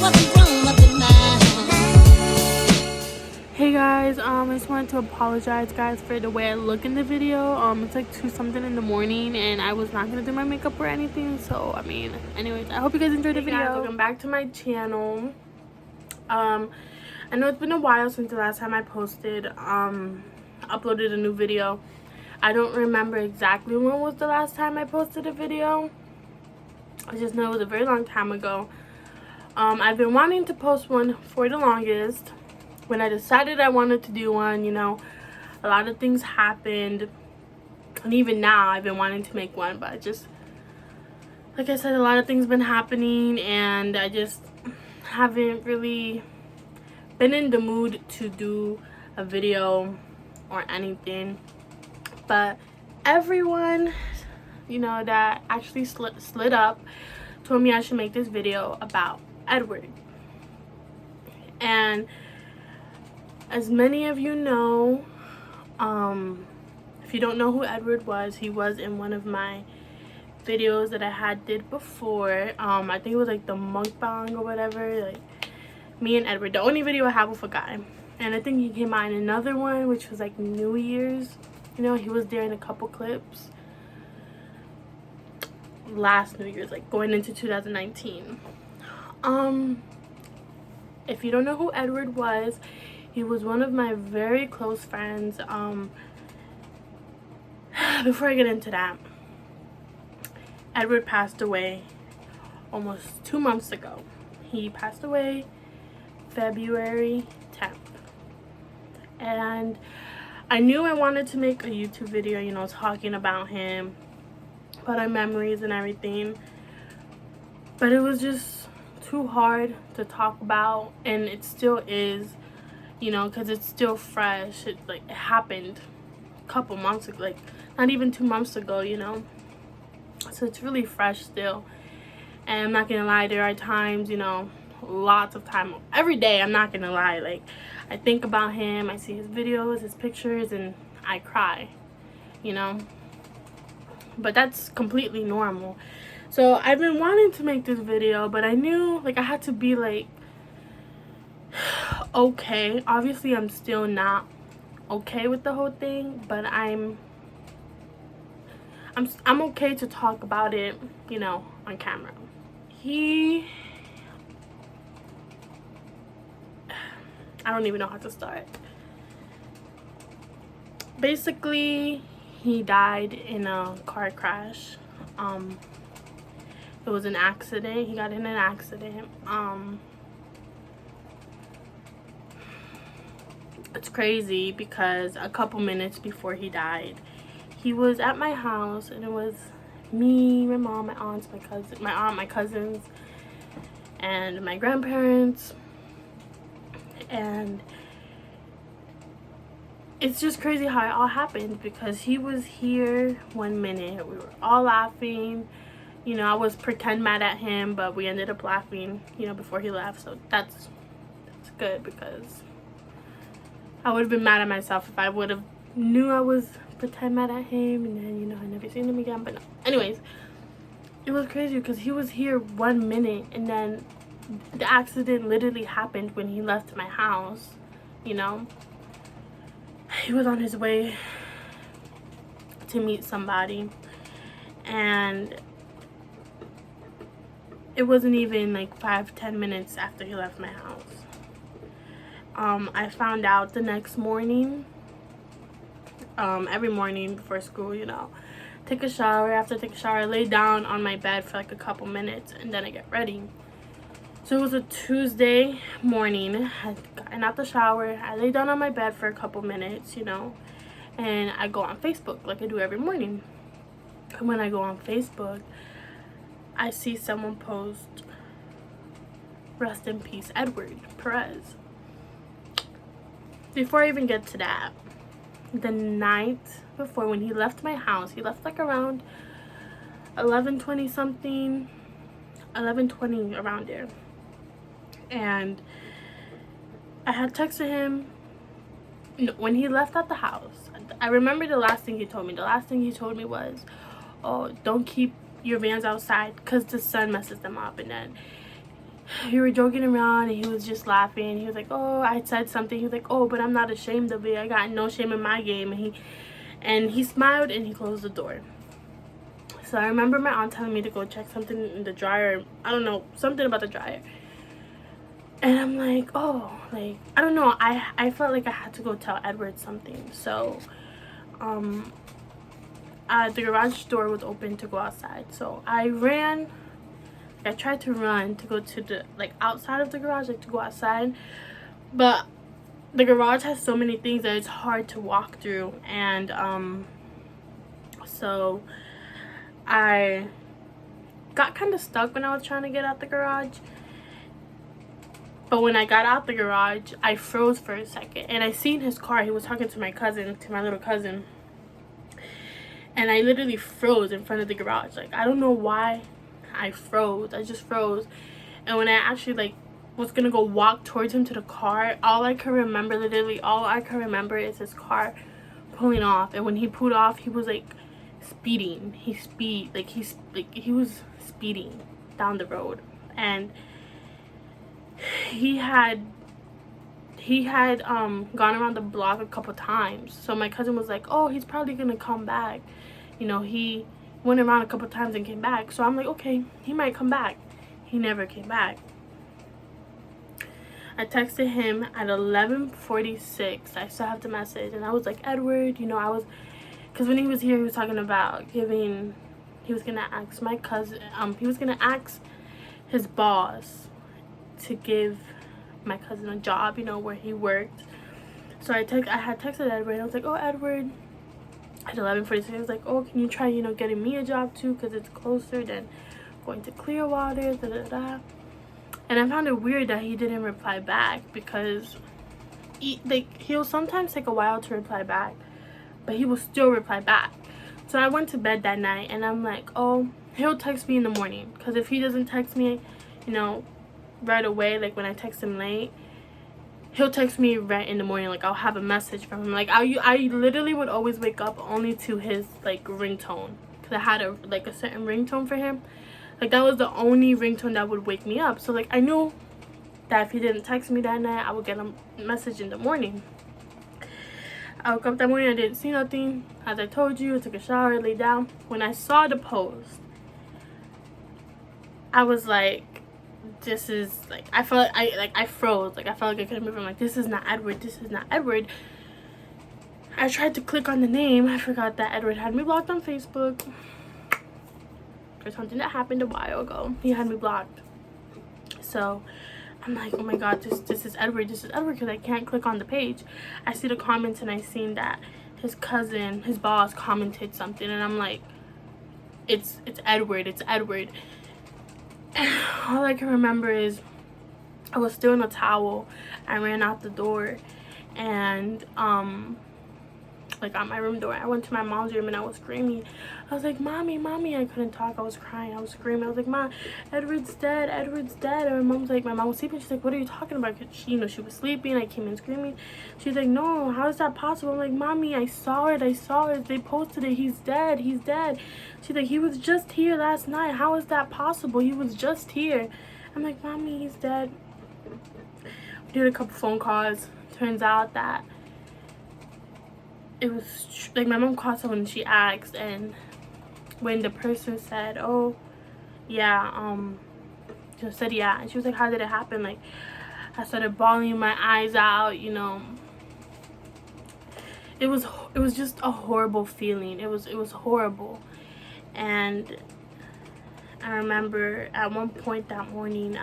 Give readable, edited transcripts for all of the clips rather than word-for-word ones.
Hey guys, I just wanted to apologize guys for the way I look in the video. It's like 2 something in the morning and I was not gonna do my makeup or anything, so I mean, anyways, I hope you guys enjoyed the video. Guys, welcome back to my channel. I know it's been a while since the last time I uploaded a new video. I don't remember exactly when was the last time I posted a video. I just know it was a very long time ago. I've been wanting to post one for the longest. When I decided I wanted to do one, you know, a lot of things happened, and even now I've been wanting to make one, but just like I said, a lot of things been happening and I just haven't really been in the mood to do a video or anything. But everyone, you know, that actually slid up told me I should make this video about Edward. And as many of you know, if you don't know who Edward was, he was in one of my videos that I did before. I think it was like the mukbang or whatever, like me and Edward, the only video I have with a guy. And I think he came out in another one, which was like New Year's. You know, he was there in a couple clips last New Year's, like going into 2019. If you don't know who Edward was, he was one of my very close friends. Before I get into that, Edward passed away almost 2 months ago. He passed away February 10th. And I knew I wanted to make a YouTube video, you know, talking about him, about our memories and everything. But it was just too hard to talk about, and it still is, you know, because it's still fresh. It happened a couple months ago, like not even 2 months ago, you know. So it's really fresh still. And I'm not gonna lie, there are times, you know, lots of time every day, I'm not gonna lie, like I think about him, I see his videos, his pictures, and I cry, you know. But that's completely normal. So I've been wanting to make this video, but I knew like I had to be like okay. Obviously I'm still not okay with the whole thing, but I'm okay to talk about it, you know, on camera. I don't even know how to start. Basically, he died in a car crash. It was an accident. He got in an accident. It's crazy because a couple minutes before he died, he was at my house, and it was me, my mom, my aunts, my cousins, and my grandparents. And it's just crazy how it all happened, because he was here 1 minute, we were all laughing, you know. I was pretend mad at him, but we ended up laughing, you know, before he left. So that's good, because I would have been mad at myself if I would have knew I was pretend mad at him and then, you know, I never seen him again. But no. Anyways, it was crazy because he was here 1 minute, and then the accident literally happened when he left my house, you know. He was on his way to meet somebody, and it wasn't even like 5-10 minutes after he left my house. I found out the next morning. Every morning before school, you know, take a shower. After I take a shower, I lay down on my bed for like a couple minutes, and then I get ready. So it was a Tuesday morning. I got out the shower, I lay down on my bed for a couple minutes, you know, and I go on Facebook like I do every morning. And when I go on Facebook, I see someone post, "Rest in peace, Edward Perez." Before I even get to that, the night before, when he left my house, he left like around 11:20 something, 11:20 around there. And I had texted him when he left at the house. I remember the last thing he told me. The last thing he told me was, "Oh, don't keep your vans outside because the sun messes them up." And then we were joking around and he was just laughing. He was like, oh, I said something. He was like, oh, but I'm not ashamed of it. I got no shame in my game. And he smiled and he closed the door. So I remember my aunt telling me to go check something in the dryer. I don't know, something about the dryer. And I'm like, oh, like, I don't know. I felt like I had to go tell Edward something. So the garage door was open to go outside. So I ran. I tried to run to go to the, like, outside of the garage, like, to go outside. But the garage has so many things that it's hard to walk through. And so I got kind of stuck when I was trying to get out the garage. But when I got out the garage, I froze for a second. And I seen his car. He was talking to my cousin, to my little cousin. And I literally froze in front of the garage. Like, I don't know why I froze. I just froze. And when I actually, like, was gonna go walk towards him to the car, all I could remember, literally all I could remember is his car pulling off. And when he pulled off, he was, like, speeding. He was speeding down the road. And he had gone around the block a couple times. So my cousin was like, oh, he's probably gonna come back. You know, he went around a couple times and came back. So I'm like, okay, he might come back. He never came back. I texted him at 11:46. I still have the message. And I was like, Edward, you know, because when he was here, he was talking about he was gonna ask my cousin, he was gonna ask his boss to give my cousin a job, you know, where he worked. So I had texted Edward. I was like, oh, Edward, at 11:46, I was like, oh, can you try, you know, getting me a job too, because it's closer than going to Clearwater, da da da. And I found it weird that he didn't reply back, because he'll sometimes take a while to reply back, but he will still reply back. So I went to bed that night and I'm like, oh, he'll text me in the morning, because if he doesn't text me, you know, right away, like when I text him late, he'll text me right in the morning. Like, I'll have a message from him. Like, I literally would always wake up only to his, like, ringtone, because I had a certain ringtone for him. Like, that was the only ringtone that would wake me up. So, like, I knew that if he didn't text me that night, I would get a message in the morning. I woke up that morning, I didn't see nothing. As I told you, I took a shower, laid down. When I saw the post, I was like, this is, like, I felt, I froze. Like, I felt like I couldn't move. I'm like, this is not Edward. This is not Edward. I tried to click on the name. I forgot that Edward had me blocked on Facebook for something that happened a while ago. He had me blocked. So I'm like, oh my god, this is Edward. This is Edward, because I can't click on the page. I see the comments and I seen that his cousin, his boss, commented something, and I'm like, it's Edward. It's Edward. All I can remember is I was still in a towel. I ran out the door, and like, out my room door, I went to my mom's room and I was screaming. I was like, mommy, mommy. I couldn't talk. I was crying. I was screaming. I was like, Mom, Edward's dead. Edward's dead. And my mom's like, my mom was sleeping. She's like, what are you talking about? She, you know, she was sleeping. I came in screaming. She's like, no, how is that possible? I'm like, mommy, I saw it. They posted it. He's dead. He's dead. She's like, he was just here last night. How is that possible? He was just here. I'm like, mommy, he's dead. We did a couple phone calls. Turns out that it was, like, my mom called someone and she asked, and when the person said, oh, yeah, she said, yeah, and she was like, how did it happen? Like, I started bawling my eyes out, you know. It was just a horrible feeling. It was horrible. And I remember at one point that morning,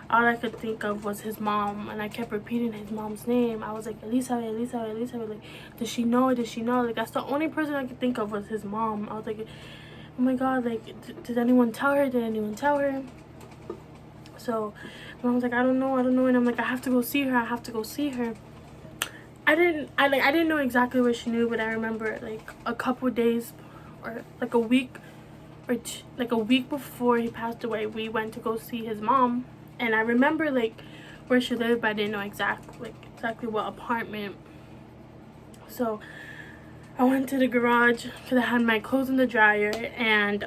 all I could think of was his mom, and I kept repeating his mom's name. I was like, Elizabeth, Elizabeth, Elizabeth. Like, does she know? Does she know? Like, that's the only person I could think of was his mom. I was like, oh my god, like, did anyone tell her? Did anyone tell her? So my mom was like, I don't know. And I'm like, I have to go see her. I have to go see her. I didn't know exactly what she knew, but I remember, like, a couple days, or like a week, or like a week before he passed away, we went to go see his mom. And I remember, like, where she lived, but I didn't know exactly what apartment. So I went to the garage because I had my clothes in the dryer, and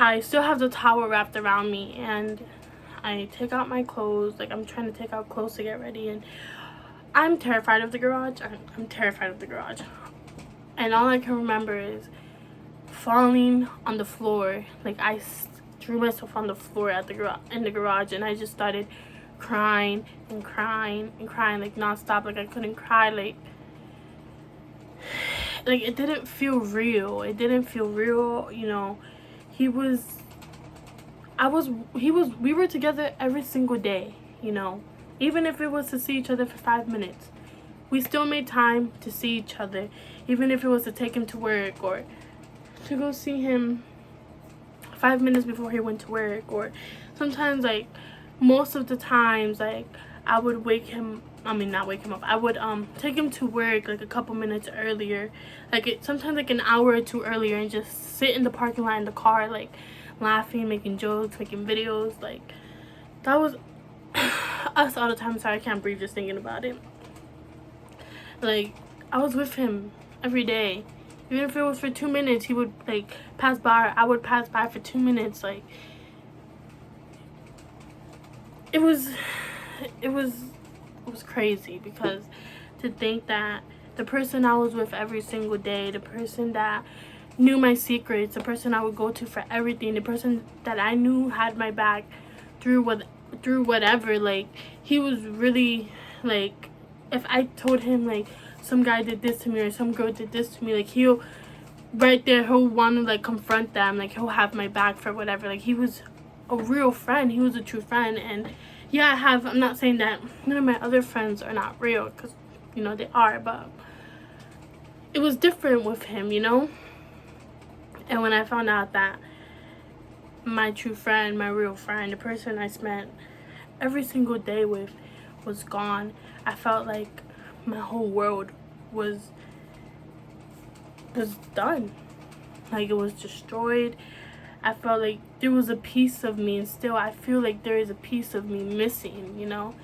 I still have the towel wrapped around me, and I take out my clothes. Like, I'm trying to take out clothes to get ready, and I'm terrified of the garage. I'm terrified of the garage. And all I can remember is falling on the floor. Like, I threw myself on the floor at in the garage, and I just started crying and crying and crying, like, nonstop. Like, I couldn't cry. Like it didn't feel real. It didn't feel real, you know. We were together every single day, you know. Even if it was to see each other for 5 minutes, we still made time to see each other. Even if it was to take him to work, or to go see him 5 minutes before he went to work, or sometimes, like, most of the times, like, I would not wake him up. I would take him to work like a couple minutes earlier, like sometimes like an hour or two earlier, and just sit in the parking lot in the car, like, laughing, making jokes, making videos. Like, that was us all the time. Sorry, I can't breathe just thinking about it. Like, I was with him every day. Even if it was for 2 minutes, he would, like, pass by. I would pass by for 2 minutes. Like, it was crazy, because to think that the person I was with every single day, the person that knew my secrets, the person I would go to for everything, the person that I knew had my back through whatever, like, he was really, like, if I told him, like, some guy did this to me or some girl did this to me, like, he'll want to, like, confront them, like, he'll have my back for whatever. Like, he was a real friend. He was a true friend. And yeah, I'm not saying that none of my other friends are not real, because, you know, they are, but it was different with him, you know. And when I found out that my true friend, my real friend, the person I spent every single day with, was gone, I felt like my whole world was done. Like, it was destroyed. I felt like there was a piece of me, and still I feel like there is a piece of me missing, you know.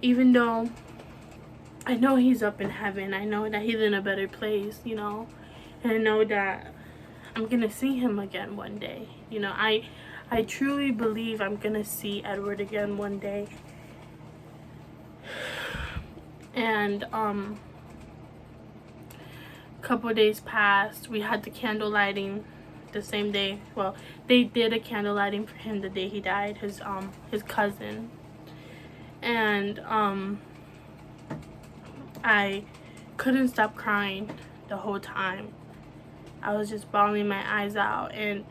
Even though I know he's up in heaven, I know that he's in a better place, you know, and I know that I'm gonna see him again one day, you know. I truly believe I'm gonna see Edward again one day. And a couple days passed. We had the candle lighting the same day. Well, they did a candle lighting for him the day he died, his cousin. And I couldn't stop crying the whole time. I was just bawling my eyes out. And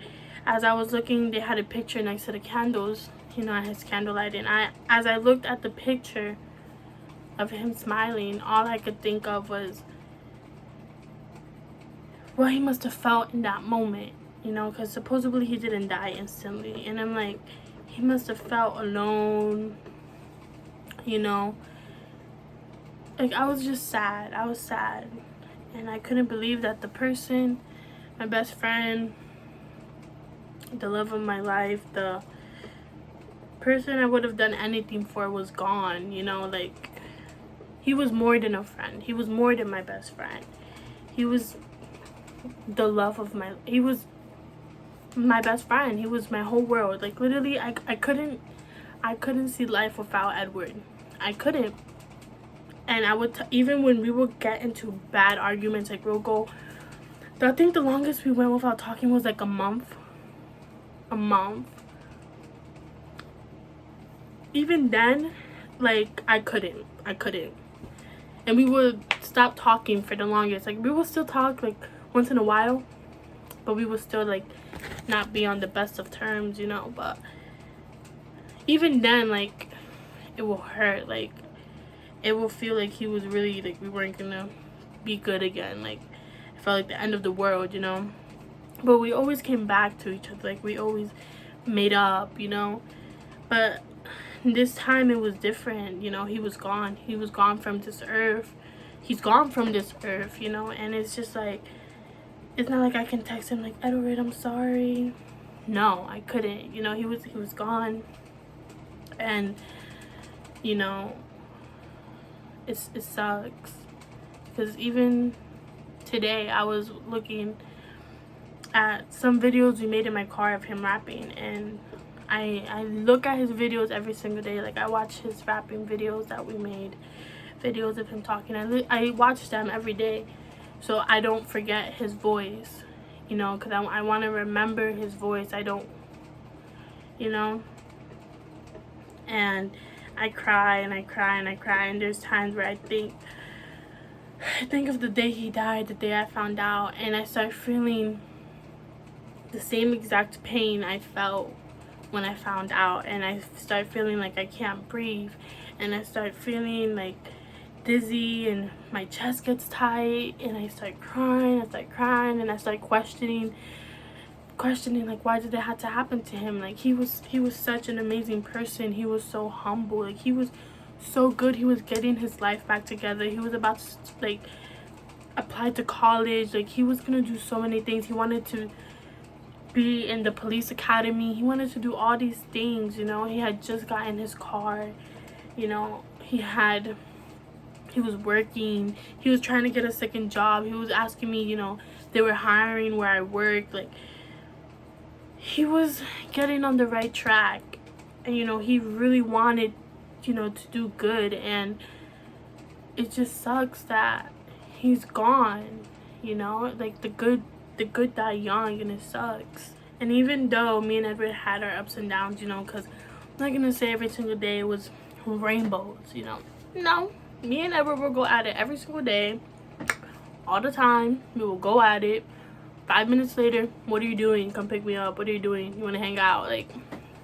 as I was looking, they had a picture next to the candles, you know, at his candle lighting. As I looked at the picture of him smiling, all I could think of was what he must have felt in that moment, you know, because supposedly he didn't die instantly. And I'm like, he must have felt alone, you know. Like, I was just sad. I was sad. And I couldn't believe that the person, my best friend, the love of my life, the person I would have done anything for, was gone, you know. Like, he was more than a friend. He was more than my best friend. He was the love of he was my best friend. He was my whole world. Like, literally, I couldn't see life without Edward. I couldn't. And I would even when we would get into bad arguments, like, we'll go, I think the longest we went without talking was like a month. Even then, like, I couldn't. And we would stop talking for the longest. Like, we would still talk, like, once in a while, but we would still, like, not be on the best of terms, you know. But even then, like, it will hurt. Like, it will feel like he was really, like, we weren't gonna be good again. Like, it felt like the end of the world, you know. But we always came back to each other. Like, we always made up, you know. But this time it was different, you know. He was gone. He was gone from this earth. He's gone from this earth, you know. And it's just like, it's not like I can text him like, Edward, I'm sorry. No, I couldn't. You know, he was gone. And, you know, it sucks. Because even today I was looking at some videos we made in my car of him rapping, and I look at his videos every single day. Like, I watch his rapping videos that we made, videos of him talking. I watch them every day so I don't forget his voice, you know, because I want to remember his voice. I don't, you know. And I cry and I cry and I cry, and there's times where I think of the day he died, the day I found out, and I start feeling the same exact pain I felt when I found out, and I start feeling like I can't breathe, and I start feeling like dizzy, and my chest gets tight, and I start crying, and I start questioning like, why did it have to happen to him? Like, he was such an amazing person. He was so humble. Like, he was so good. He was getting his life back together. He was about to like apply to college. Like, he was gonna do so many things. He wanted to be in the police academy. He wanted to do all these things, you know. He had just gotten his car, you know. He was working. He was trying to get a second job. He was asking me, you know, they were hiring where I work. Like, he was getting on the right track, and, you know, he really wanted, you know, to do good, and it just sucks that he's gone, you know. Like, the good die young, and it sucks. And even though me and Edward had our ups and downs, you know, because I'm not gonna say every single day was rainbows, you know. No, me and Edward will go at it every single day, all the time. We will go at it. 5 minutes later, what are you doing? Come pick me up. What are you doing? You want to hang out? Like,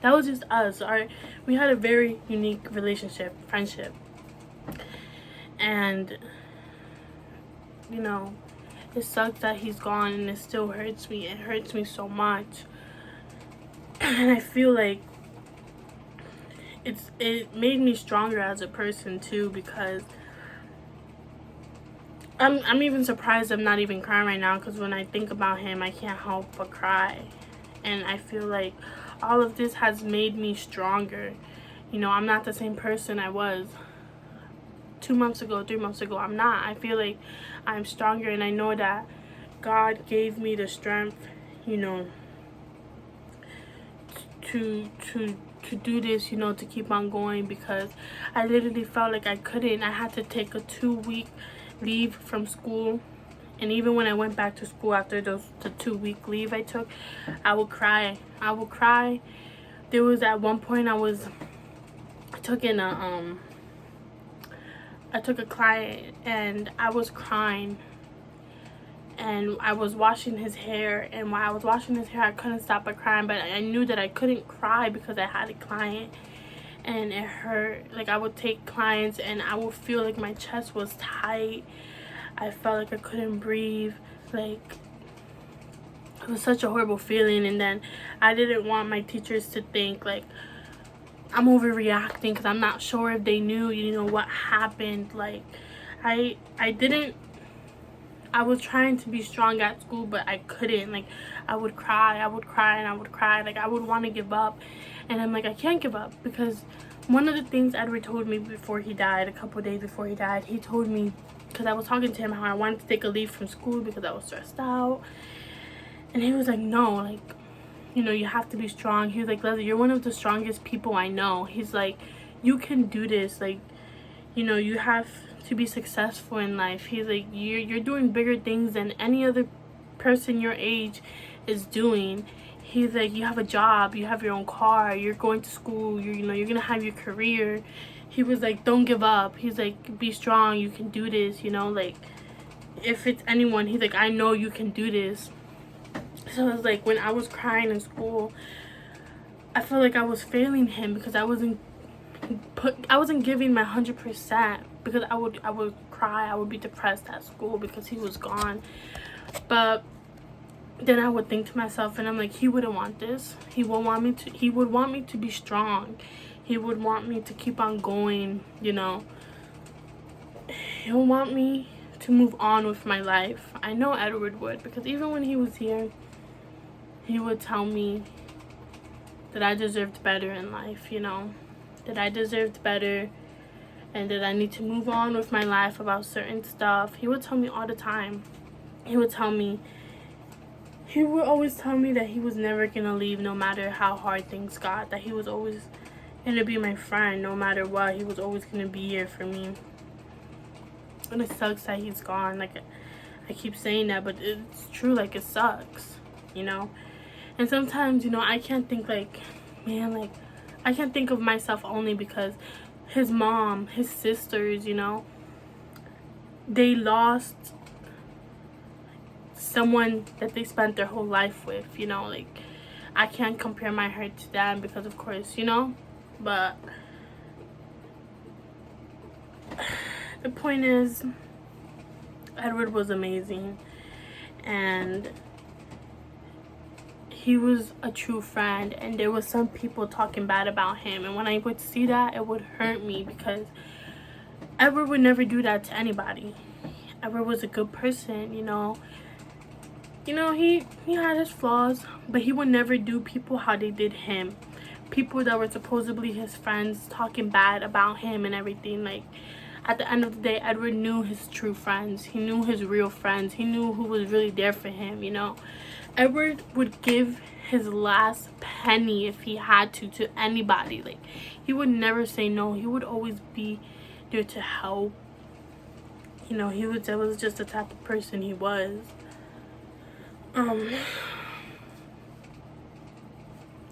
that was just us. We had a very unique relationship, friendship. And, you know, it sucks that he's gone, and it still hurts me. It hurts me so much. And I feel like it made me stronger as a person too, because I'm even surprised I'm not even crying right now, because when I think about him, I can't help but cry. And I feel like all of this has made me stronger. You know, I'm not the same person I was 2 months ago, 3 months ago. I'm not. I feel like I'm stronger, and I know that God gave me the strength, you know, to do this, you know, to keep on going, because I literally felt like I couldn't. I had to take a 2-week leave from school, and even when I went back to school after the 2-week leave I took, I would cry. There was at one point I took a client, and I was crying, and I was washing his hair, and while I was washing his hair, I couldn't stop but crying, but I knew that I couldn't cry because I had a client, and it hurt. Like, I would take clients, and I would feel like my chest was tight. I felt like I couldn't breathe. Like, it was such a horrible feeling. And then I didn't want my teachers to think like I'm overreacting, because I'm not sure if they knew, you know, what happened. Like, I was trying to be strong at school, but I couldn't. Like, I would cry, and I would cry. Like, I would want to give up, and I'm like, I can't give up, because one of the things Edward told me before he died, a couple days before he died, he told me, because I was talking to him how I wanted to take a leave from school because I was stressed out, and he was like, no, like, you know, you have to be strong. He was like, Leslie, you're one of the strongest people I know. He's like, you can do this. Like, you know, you have to be successful in life. He's like, you're doing bigger things than any other person your age is doing. He's like, you have a job, you have your own car, you're going to school, you know, you're gonna have your career. He was like, don't give up. He's like, be strong, you can do this, you know. Like, if it's anyone, he's like, I know you can do this. So it was like, when I was crying in school, I felt like I was failing him, because I wasn't giving my 100%, because I would cry, I would be depressed at school because he was gone. But then I would think to myself, and I'm like, he wouldn't want this. He would want me to be strong. He would want me to keep on going, you know. He'll want me to move on with my life. I know Edward would, because even when he was here, he would tell me that I deserved better in life, you know, that I deserved better, and that I need to move on with my life about certain stuff. He would tell me all the time. He would tell me, he would always tell me that he was never gonna leave no matter how hard things got, that he was always gonna be my friend no matter what. He was always gonna be here for me. And it sucks that he's gone. Like, I keep saying that, but it's true. Like, it sucks, you know. And sometimes, you know, I can't think, like, man, like, I can't think of myself only because his mom, his sisters, you know, they lost someone that they spent their whole life with, you know. Like, I can't compare my hurt to them because, of course, you know. But the point is, Edward was amazing, and he was a true friend, and there was some people talking bad about him, and when I would see that, it would hurt me because Edward would never do that to anybody. Edward was a good person, you know. You know, he had his flaws, but he would never do people how they did him. People that were supposedly his friends talking bad about him and everything. Like, at the end of the day, Edward knew his true friends. He knew his real friends. He knew who was really there for him, you know. Edward would give his last penny if he had to anybody. Like, he would never say no. He would always be there to help. You know, that was just the type of person he was.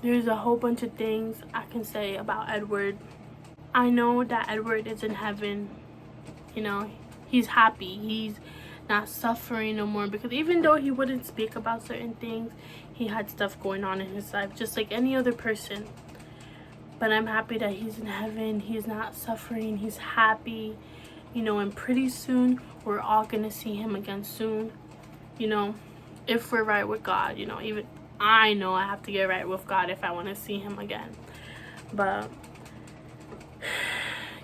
There's a whole bunch of things I can say about Edward. I know that Edward is in heaven. You know, he's happy. He's not suffering no more, because even though he wouldn't speak about certain things, he had stuff going on in his life just like any other person. But I'm happy that he's in heaven. He's not suffering. He's happy. You know, and pretty soon we're all gonna see him again soon. You know, if we're right with God. You know, even I know I have to get right with God if I want to see him again. But,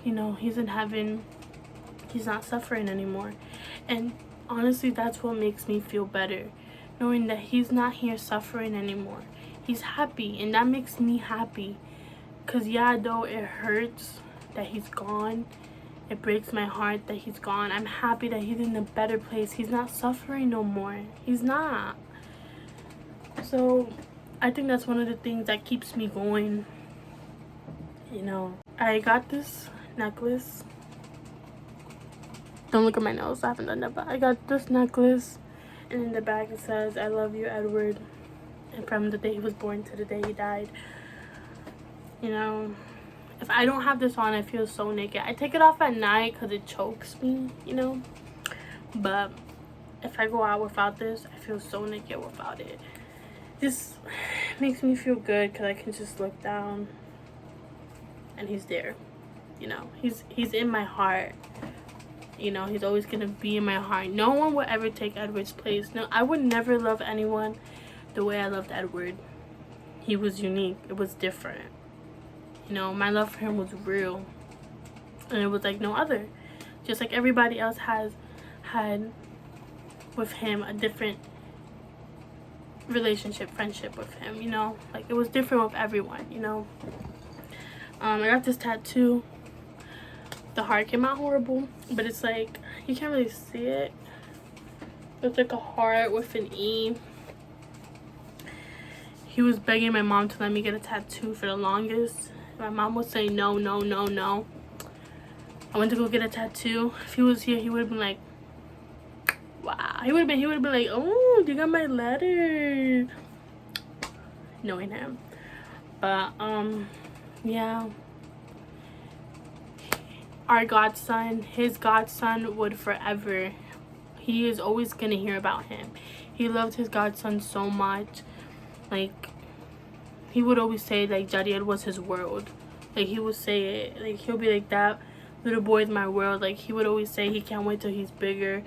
you know, he's in heaven. He's not suffering anymore. And honestly, that's what makes me feel better. Knowing that he's not here suffering anymore. He's happy, and that makes me happy. Because, yeah, though it hurts that he's gone. It breaks my heart that he's gone. I'm happy that he's in a better place. He's not suffering no more. He's not. So, I think that's one of the things that keeps me going. You know, I got this necklace. Don't look at my nails. I haven't done that, but I got this necklace. And in the back it says, "I love you, Edward." And from the day he was born to the day he died. You know, if I don't have this on, I feel so naked. I take it off at night because it chokes me, you know. But if I go out without this, I feel so naked without it. This makes me feel good because I can just look down and he's there. You know, he's in my heart. You know, he's always gonna be in my heart. No one will ever take Edward's place. No, I would never love anyone the way I loved Edward. He was unique. It was different. You know, my love for him was real. And it was like no other. Just like everybody else had with him a different relationship, friendship with him, you know. Like, it was different with everyone, you know. I got this tattoo. The heart came out horrible, but it's like, you can't really see it. It's like a heart with an E. He was begging my mom to let me get a tattoo for the longest. My mom was saying no, no, no, no. I went to go get a tattoo. If he was here, he would have been like, wow. He would have been like, oh, you got my letter. Knowing him. But, yeah. Our godson, his godson would forever. He is always gonna hear about him. He loved his godson so much. Like, he would always say, like, Jadiel was his world. Like, he would say it. Like, he'll be like, that little boy is my world. Like, he would always say he can't wait till he's bigger.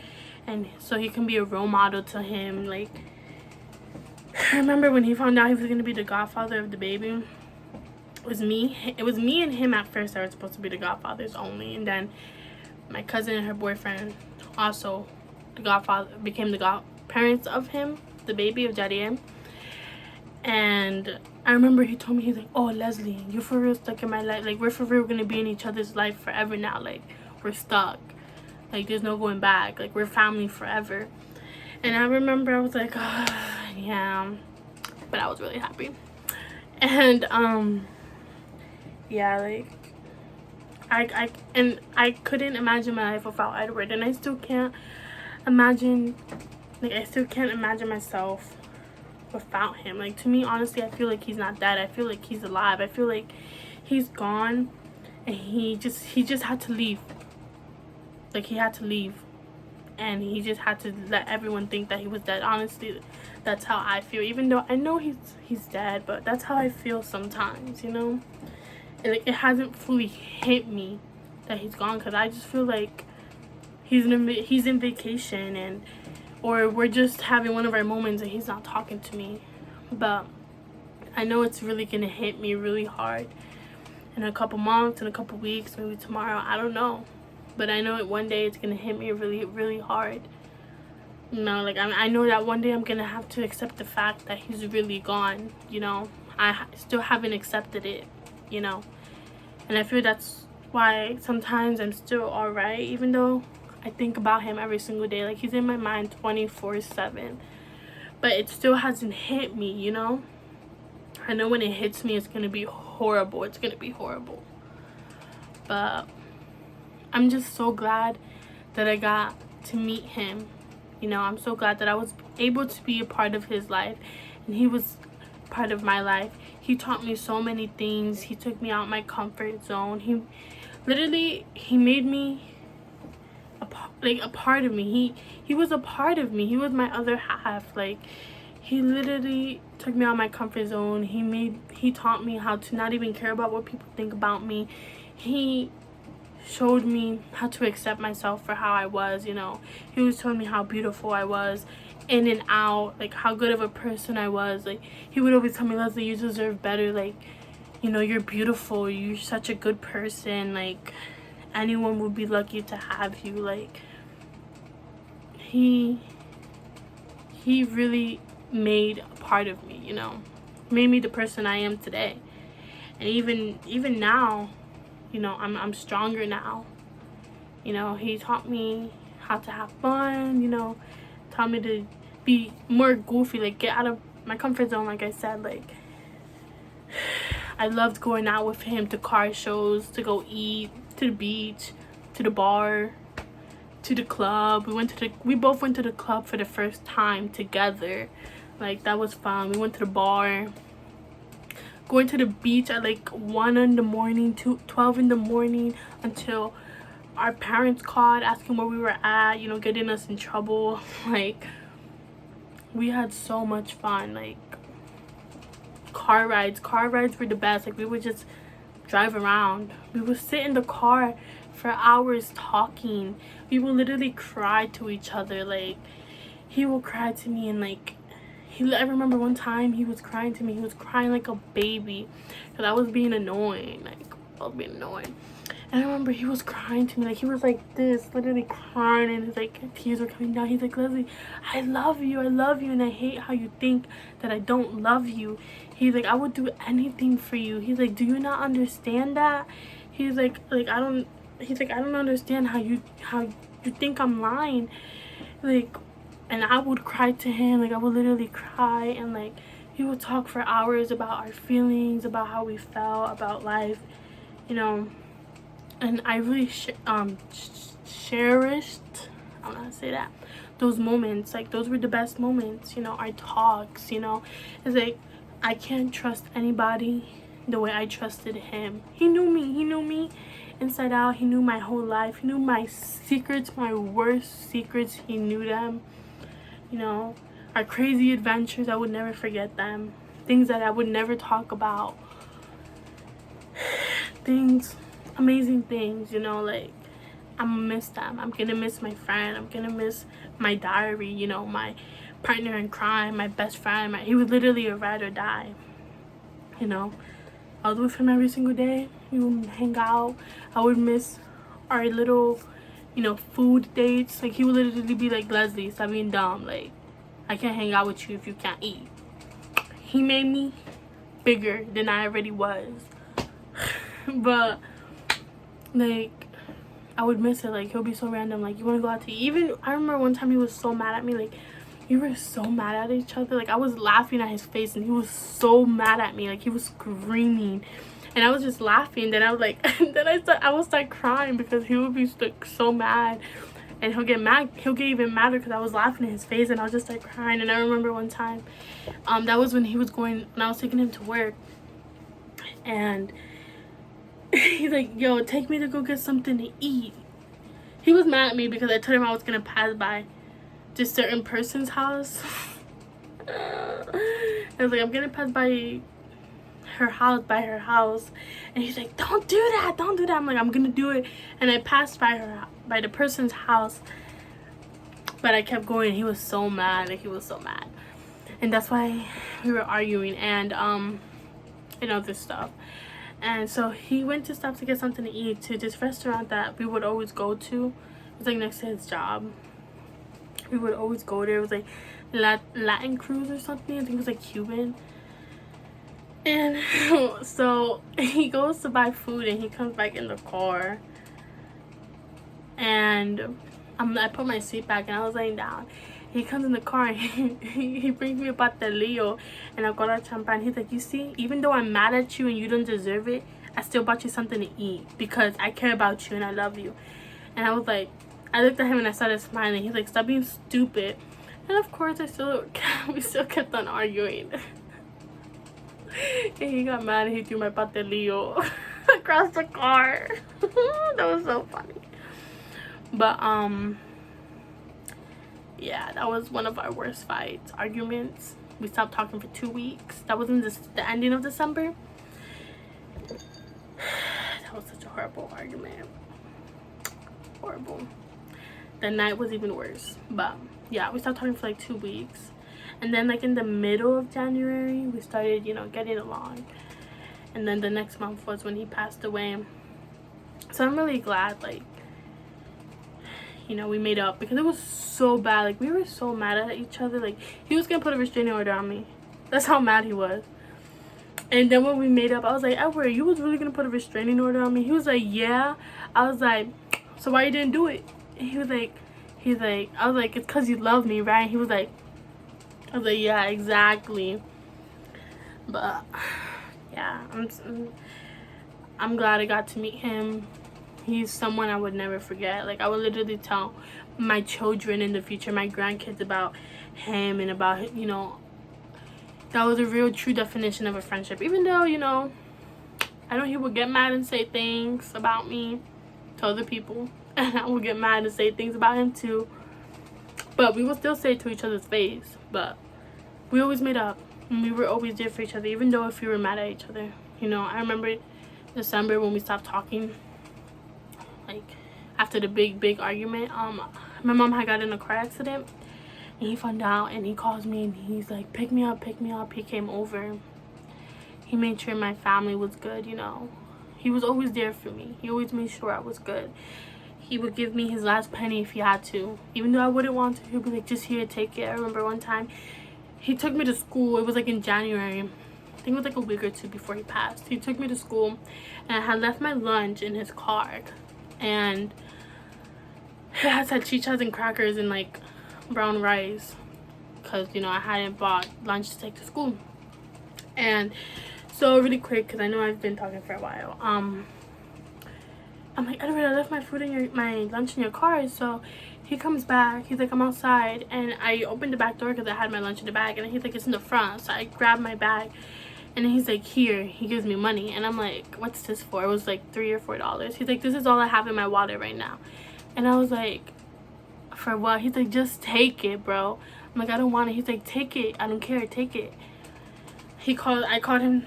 And so he can be a role model to him. Like, I remember when he found out he was going to be the godfather of the baby. It was me and him at first that were supposed to be the godfathers only. And then my cousin and her boyfriend also became the godparents of him, the baby of Jadiel. And I remember he told me, he's like, oh, Leslie, you're for real stuck in my life. Like, we're for real going to be in each other's life forever now. Like, we're stuck. Like, there's no going back. Like, we're family forever. And I remember I was like, Yeah, but I was really happy. And yeah, like I couldn't imagine my life without Edward, and I still can't imagine, like I still can't imagine myself without him. Like, to me, honestly, I feel like he's not dead. I feel like he's alive. I feel like he's gone, and he just had to leave. Like, he had to leave, and he just had to let everyone think that he was dead. Honestly, that's how I feel. Even though I know he's dead, but that's how I feel sometimes, you know. And, like, it hasn't fully hit me that he's gone, because I just feel like he's in vacation, and or we're just having one of our moments and he's not talking to me. But I know it's really gonna hit me really hard in a couple months, in a couple weeks, maybe tomorrow, I don't know. But I know one day it's gonna hit me really, really hard. You know, like I know that one day I'm gonna have to accept the fact that he's really gone, you know. I still haven't accepted it, you know. And I feel that's why sometimes I'm still alright, even though I think about him every single day. Like, he's in my mind 24/7. But it still hasn't hit me, you know? I know when it hits me, it's going to be horrible. It's going to be horrible. But I'm just so glad that I got to meet him. You know, I'm so glad that I was able to be a part of his life. And he was part of my life. He taught me so many things. He took me out my comfort zone. He made me a part of me. He was a part of me. He was my other half. Like, he literally took me out of my comfort zone. He taught me how to not even care about what people think about me. He showed me how to accept myself for how I was, you know. He was telling me how beautiful I was, in and out, like how good of a person I was. Like, he would always tell me, Leslie, you deserve better. Like, you know, you're beautiful. You're such a good person. Like, anyone would be lucky to have you. Like, he really made a part of me, you know. Made me the person I am today. And even now, you know, I'm stronger now. You know, he taught me how to have fun, you know, taught me to be more goofy, like get out of my comfort zone. Like I said, like, I loved going out with him to car shows, to go eat, to the beach, to the bar, to the club. We both went to the club for the first time together. Like, that was fun. We went to the bar, going to the beach at like 1 in the morning to 12 in the morning, until our parents called asking where we were at, you know, getting us in trouble. Like, we had so much fun. Like, car rides were the best. Like, we would just drive around. We would sit in the car for hours talking. We would literally cry to each other. Like, he will cry to me, and like, I remember one time he was crying to me. He was crying like a baby, because I was being annoying. Like, I was being annoying. And I remember he was crying to me. Like, he was like this, literally crying, and his like tears were coming down. He's like, Leslie, I love you, and I hate how you think that I don't love you. He's like, I would do anything for you. He's like, do you not understand that? He's like I don't understand how you think I'm lying. Like, and I would cry to him. Like, I would literally cry, and like, he would talk for hours about our feelings, about how we felt, about life, you know. And I really cherished, I don't know how to say that, those moments. Like, those were the best moments, you know. Our talks, you know. It's like, I can't trust anybody the way I trusted him. He knew me inside out. He knew my whole life. He knew my secrets, my worst secrets. He knew them, you know. Our crazy adventures, I would never forget them. Things that I would never talk about. Things, amazing things, you know. Like, I'm gonna miss them. I'm gonna miss my friend. I'm gonna miss my diary, you know, my partner in crime, my best friend. He was literally a ride or die, you know. I was with him every single day. We would hang out. I would miss our little, you know, food dates. Like, he would literally be like, Leslie, stop being dumb. Like, I can't hang out with you if you can't eat. He made me bigger than I already was. But like, I would miss it. Like, he'll be so random, like, you want to go out to eat? Even I remember one time he was so mad at me. Like, we were so mad at each other. Like, I was laughing at his face and he was so mad at me. Like, he was screaming and I was just laughing. Then I was like then I would start crying because he would be like so mad, and he'll get even madder because I was laughing at his face, and I was just like crying. And I remember one time, that was when when I was taking him to work, and he's like, yo, take me to go get something to eat. He was mad at me because I told him I was gonna pass by this certain person's house. I was like, I'm gonna pass by her house, and he's like, don't do that. I'm like, I'm gonna do it. And I passed by the person's house, but I kept going. He was so mad. Like, he was so mad, and that's why we were arguing and this stuff. And so he went to stop to get something to eat to this restaurant that we would always go to. It was like next to his job. We would always go there. It was like Latin Cruise or something. I think it was like Cuban. And so he goes to buy food and he comes back in the car, and I put my seat back and I was laying down. He comes in the car and he brings me a pastelillo and a cola champagne. He's like, you see, even though I'm mad at you and you don't deserve it, I still bought you something to eat because I care about you and I love you. And I was like, I looked at him and I started smiling. He's like, stop being stupid. And of course we still kept on arguing. And he got mad and he threw my pastelillo across the car. That was so funny. But yeah, that was one of our worst arguments. We stopped talking for 2 weeks. That was in the ending of December. That was such a horrible argument. Horrible. The night was even worse. But yeah, we stopped talking for like 2 weeks. And then like in the middle of January, we started, getting along. And then the next month was when he passed away. So I'm really glad, like, we made up because it was so bad. Like, we were so mad at each other. Like, he was gonna put a restraining order on me. That's how mad he was. And then when we made up, I was like, Edward, you was really gonna put a restraining order on me? He was like, yeah. I was like, so why you didn't do it? And I was like, it's because you love me, right? He was like, I was like, yeah, exactly. But yeah, I'm glad I got to meet him. He's someone I would never forget. Like, I would literally tell my children in the future, my grandkids, about him and about, that was a real true definition of a friendship. Even though, I know he would get mad and say things about me to other people, and I would get mad and say things about him too. But we would still say it to each other's face. But we always made up, and we were always there for each other, even though if we were mad at each other. I remember December when we stopped talking. Like, after the big argument, my mom had got in a car accident, and he found out, and he calls me and he's like, pick me up. He came over. He made sure my family was good. He was always there for me. He always made sure I was good. He would give me his last penny if he had to, even though I wouldn't want to. He'd be like, just here, take it. I remember one time he took me to school. It was like in January. I think it was like a week or two before he passed. He took me to school, and I had left my lunch in his car. And it had chichas and crackers and like brown rice because I hadn't bought lunch to take to school. And so really quick, because I know I've been talking for a while, I'm like, Edward, I left my lunch in your car. So he comes back, he's like, I'm outside, and I opened the back door because I had my lunch in the bag, and he's like, it's in the front. So I grabbed my bag, and then he's like, here. He gives me money, and I'm like, what's this for? It was like $3 or $4. He's like, this is all I have in my wallet right now. And I was like, for what? He's like, just take it, bro. I'm like, I don't want it. He's like, take it. I don't care. Take it. I called him,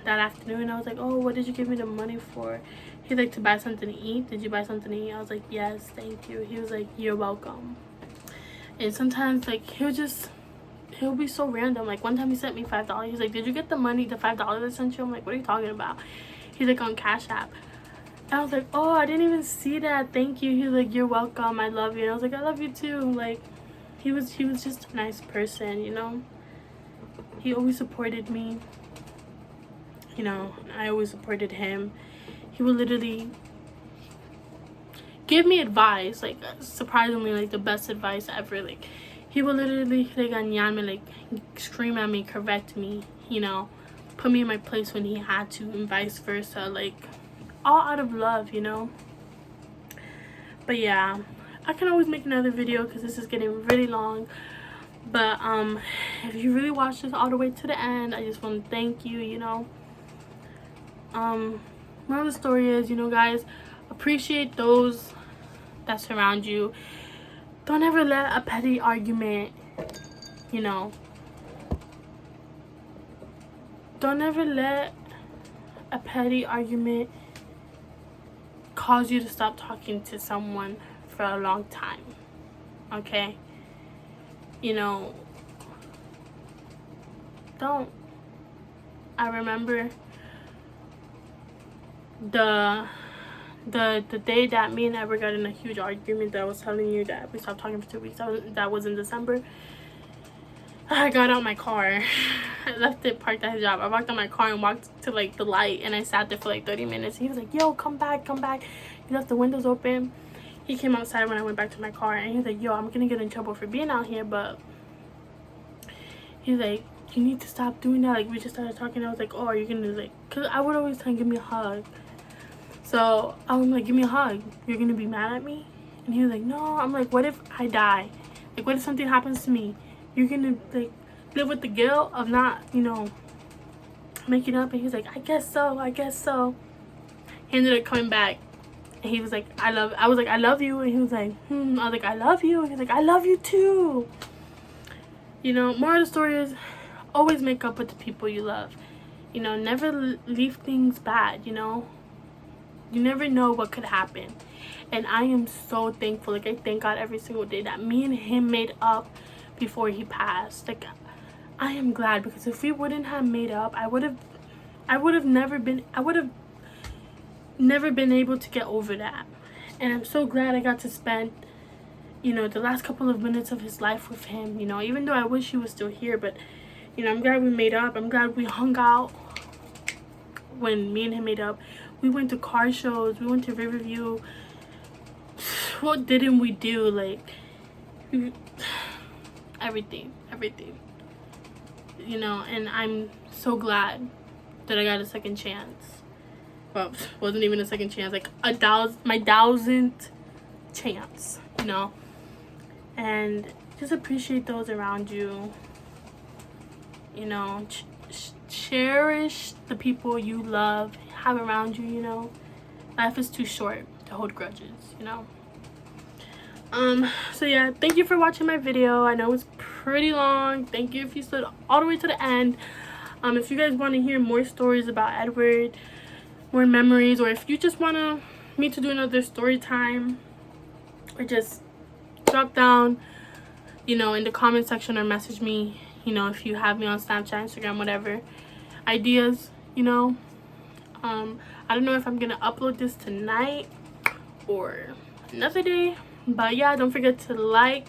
that afternoon. I was like, oh, what did you give me the money for? He's like, to buy something to eat. Did you buy something to eat? I was like, yes, thank you. He was like, you're welcome. And sometimes, like, he'll be so random. Like, one time he sent me $5. He's like, did you get the money, the $5 I sent you? I'm like, what are you talking about? He's like, on Cash App. And I was like, oh, I didn't even see that. Thank you. He was like, you're welcome. I love you. And I was like, I love you too. Like, he was just a nice person, He always supported me. I always supported him. He would literally give me advice, like, surprisingly, like, the best advice ever. Like, he would literally regañarme, like scream at me, correct me, you know, put me in my place when he had to, and vice versa, like all out of love, you know. But yeah, I can always make another video because this is getting really long. But if you really watched this all the way to the end, I just want to thank you, you know. Moral of the story is, you know, guys, appreciate those that surround you. Don't ever let a petty argument, you know, don't ever let a petty argument cause you to stop talking to someone for a long time, okay? You know, don't. I remember the day that me and Edward got in a huge argument that I was telling you that we stopped talking for 2 weeks. That was in December. I got out my car. I left it parked at his job. I walked out my car and walked to like the light, and I sat there for like 30 minutes. He was like, yo, come back, come back. He left the windows open. He came outside when I went back to my car, and he was like, yo, I'm gonna get in trouble for being out here, but he's like, you need to stop doing that. Like, we just started talking. I was like, oh, are you gonna, like, because I would always tell him, give me a hug. So I'm like, give me a hug. You're gonna be mad at me? And he was like, no. I'm like, what if I die? Like, what if something happens to me? You're gonna, like, live with the guilt of not, you know, making up? And he was like, I guess so, I guess so. He ended up coming back, and he was like, I was like, I love you. And he was like, I was like, I love you. And he was like, I love you too. You know, moral of the story is, always make up with the people you love. You know, never leave things bad, you know. You never know what could happen. And I am so thankful. Like, I thank God every single day that me and him made up before he passed. Like, I am glad, because if we wouldn't have made up, I would have never been able to get over that. And I'm so glad I got to spend, you know, the last couple of minutes of his life with him, you know, even though I wish he was still here. But, you know, I'm glad we made up. I'm glad we hung out when me and him made up. We went to car shows. We went to Riverview. What didn't we do? Like, everything. You know, and I'm so glad that I got a second chance. Well, wasn't even a second chance. Like, my 1000th chance, you know. And just appreciate those around you. You know, cherish the people you love, have around you, you know. Life is too short to hold grudges, you know. So yeah, thank you for watching my video. I know it's pretty long. Thank you if you stood all the way to the end. If you guys want to hear more stories about Edward, more memories, or if you just want me to do another story time, or just drop down, you know, in the comment section, or message me, you know, if you have me on Snapchat, Instagram, whatever, ideas, you know. I don't know if I'm gonna upload this tonight or another day, but yeah, don't forget to like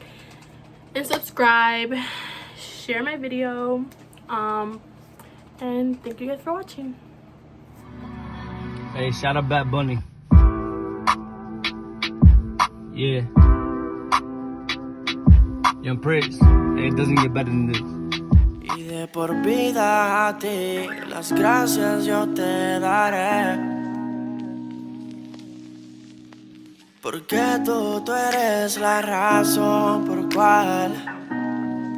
and subscribe, share my video, and thank you guys for watching. Hey, shout out Bad Bunny. Yeah. Young Prince. Hey, it doesn't get better than this. Y de por vida a ti, las gracias yo te daré. Porque tú eres la razón por cual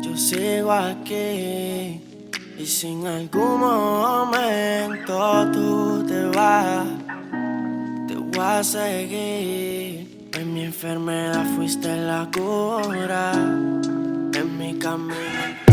yo sigo aquí. Y si en algún momento tú te vas, te voy a seguir. En mi enfermedad fuiste la cura, en mi camino.